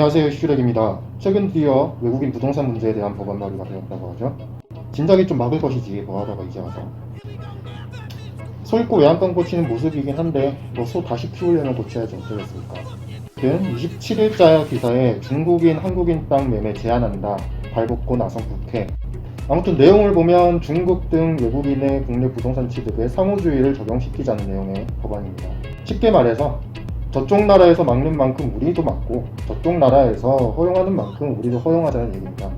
안녕하세요, 슈렉입니다. 최근 드디어 외국인 부동산 문제에 대한 법안 발의가 되었다고 하죠. 진작에 좀 막을 것이지 뭐하다가 이제 와서 소 잃고 외양간 고치는 모습이긴 한데 뭐 소 다시 키우려면 고쳐야지 어쩌겠습니까. 27일자 기사에 중국인 한국인 땅 매매 제한한다 발벗고 나선 국회. 아무튼 내용을 보면 중국 등 외국인의 국내 부동산 취득에 상호주의를 적용시키자는 내용의 법안입니다. 쉽게 말해서 저쪽 나라에서 막는 만큼 우리도 막고 저쪽 나라에서 허용하는 만큼 우리도 허용하자는 얘기입니다.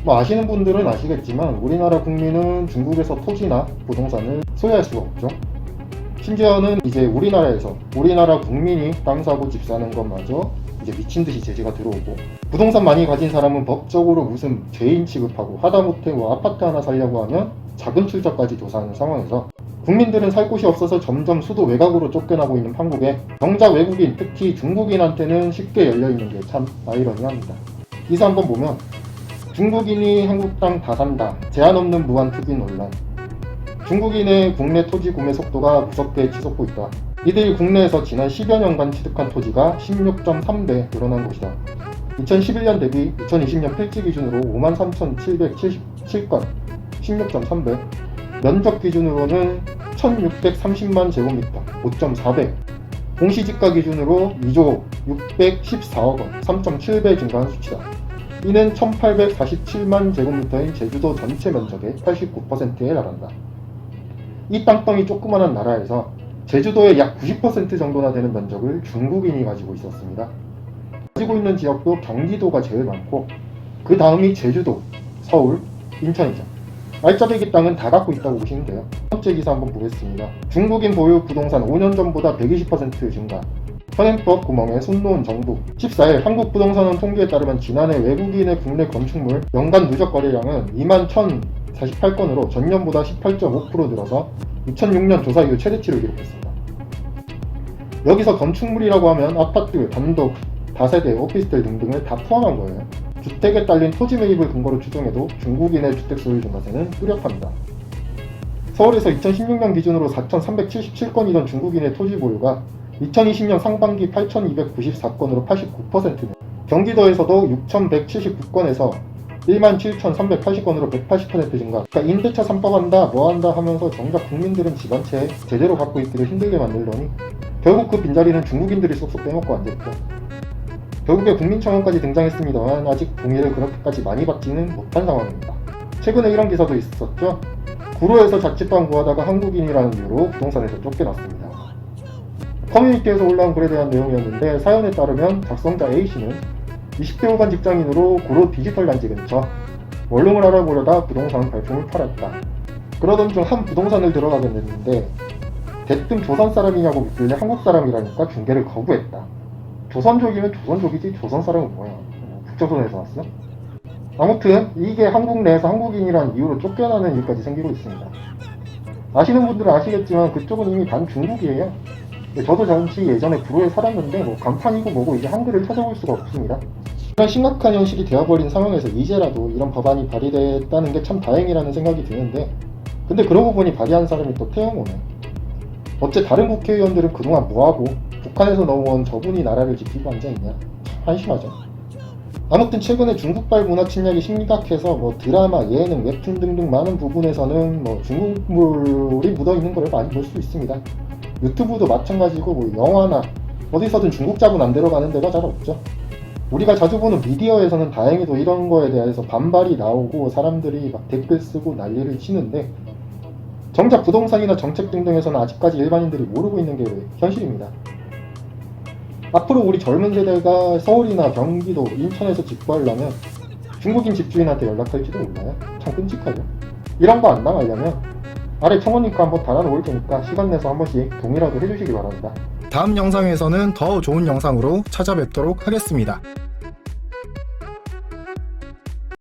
뭐 아시는 분들은 아시겠지만 우리나라 국민은 중국에서 토지나 부동산을 소유할 수가 없죠. 심지어는 이제 우리나라 국민이 땅 사고 집 사는 것마저 이제 미친듯이 제재가 들어오고, 부동산 많이 가진 사람은 법적으로 무슨 죄인 취급하고, 하다못해 뭐 아파트 하나 살려고 하면 자금 출자까지 조사하는 상황에서 국민들은 살 곳이 없어서 점점 수도 외곽으로 쫓겨나고 있는 판국에 정작 외국인, 특히 중국인한테는 쉽게 열려있는 게 참 아이러니합니다. 기사 한번 보면 중국인이 한국 땅 다 산다, 제한 없는 무한 투기 논란, 중국인의 국내 토지 구매 속도가 무섭게 치솟고 있다, 이들이 국내에서 지난 10여 년간 취득한 토지가 16.3배 늘어난 것이다. 2011년 대비 2020년 필지 기준으로 53,777건, 16.3배, 면적 기준으로는 1,630만 제곱미터, 5.4배, 공시지가 기준으로 2조 614억 원, 3.7배 증가한 수치다. 이는 1,847만 제곱미터인 제주도 전체 면적의 89%에 달한다. 이 땅덩이 조그만한 나라에서 제주도의 약 90% 정도나 되는 면적을 중국인이 가지고 있었습니다. 가지고 있는 지역도 경기도가 제일 많고 그 다음이 제주도, 서울, 인천이죠. 알짜배기 땅은 다 갖고 있다고 보시면 돼요. 첫 번째 기사 한번 보겠습니다. 중국인 보유 부동산 5년 전보다 120% 증가. 현행법 구멍에 손 놓은 정부. 14일 한국부동산원 통계에 따르면 지난해 외국인의 국내 건축물 연간 누적 거래량은 21,048건으로 전년보다 18.5% 늘어서 2006년 조사 이후 최대치를 기록했습니다. 여기서 건축물이라고 하면 아파트, 단독, 다세대, 오피스텔 등등을 다 포함한 거예요. 주택에 딸린 토지 매입을 근거로 추정해도 중국인의 주택 소유 증가세는 뚜렷합니다. 서울에서 2016년 기준으로 4,377건이던 중국인의 토지 보유가 2020년 상반기 8,294건으로 89%네. 경기도에서도 6,179건에서 17,380건으로 180% 증가. 그러니까 임대차 3법 한다, 뭐 한다 하면서 정작 국민들은 집 한 채 제대로 갖고 있기를 힘들게 만들더니 결국 그 빈자리는 중국인들이 쏙쏙 빼먹고 앉아있죠. 결국에 국민청원까지 등장했습니다만 아직 동의를 그렇게까지 많이 받지는 못한 상황입니다. 최근에 이런 기사도 있었죠. 구로에서 자취방 구하다가 한국인이라는 이유로 부동산에서 쫓겨났습니다. 커뮤니티에서 올라온 글에 대한 내용이었는데, 사연에 따르면 작성자 A씨는 20대 후반 직장인으로 구로 디지털 단지 근처 원룸을 알아보려다 부동산 발품을 팔았다. 그러던 중 한 부동산을 들어가게 됐는데 대뜸 조선 사람이냐고 묻길래 한국 사람이라니까 중개를 거부했다. 조선족이면 조선족이지 조선 사람은 뭐야? 북조선에서 왔어? 아무튼 이게 한국 내에서 한국인이라는 이유로 쫓겨나는 일까지 생기고 있습니다. 아시는 분들은 아시겠지만 그쪽은 이미 반중국이에요. 저도 잠시 예전에 구로에 살았는데 뭐 간판이고 뭐고 이게 한글을 찾아볼 수가 없습니다. 이런 심각한 현실이 되어버린 상황에서 이제라도 이런 법안이 발의됐다는 게 참 다행이라는 생각이 드는데, 근데 그러고 보니 발의한 사람이 또 태영호네. 어째 다른 국회의원들은 그동안 뭐하고 북한에서 넘어온 저분이 나라를 지키고 앉아있냐, 참 한심하죠. 아무튼 최근에 중국발 문화 침략이 심각해서 뭐 드라마, 예능, 웹툰 등등 많은 부분에서는 뭐 중국물이 묻어있는 걸 많이 볼 수 있습니다. 유튜브도 마찬가지고 뭐 영화나 어디서든 중국 자본 안 들어가는 데가 잘 없죠. 우리가 자주 보는 미디어에서는 다행히도 이런 거에 대해서 반발이 나오고 사람들이 막 댓글 쓰고 난리를 치는데, 정작 부동산이나 정책 등등에서는 아직까지 일반인들이 모르고 있는 게 현실입니다. 앞으로 우리 젊은 세대가 서울이나 경기도, 인천에서 집 구하려면 중국인 집주인한테 연락할지도 몰라요. 참 끔찍하죠. 이런 거 안 당하려면 아래 청원 링크 한번 달아놓을 테니까 시간 내서 한 번씩 동의라도 해주시기 바랍니다. 다음 영상에서는 더 좋은 영상으로 찾아뵙도록 하겠습니다.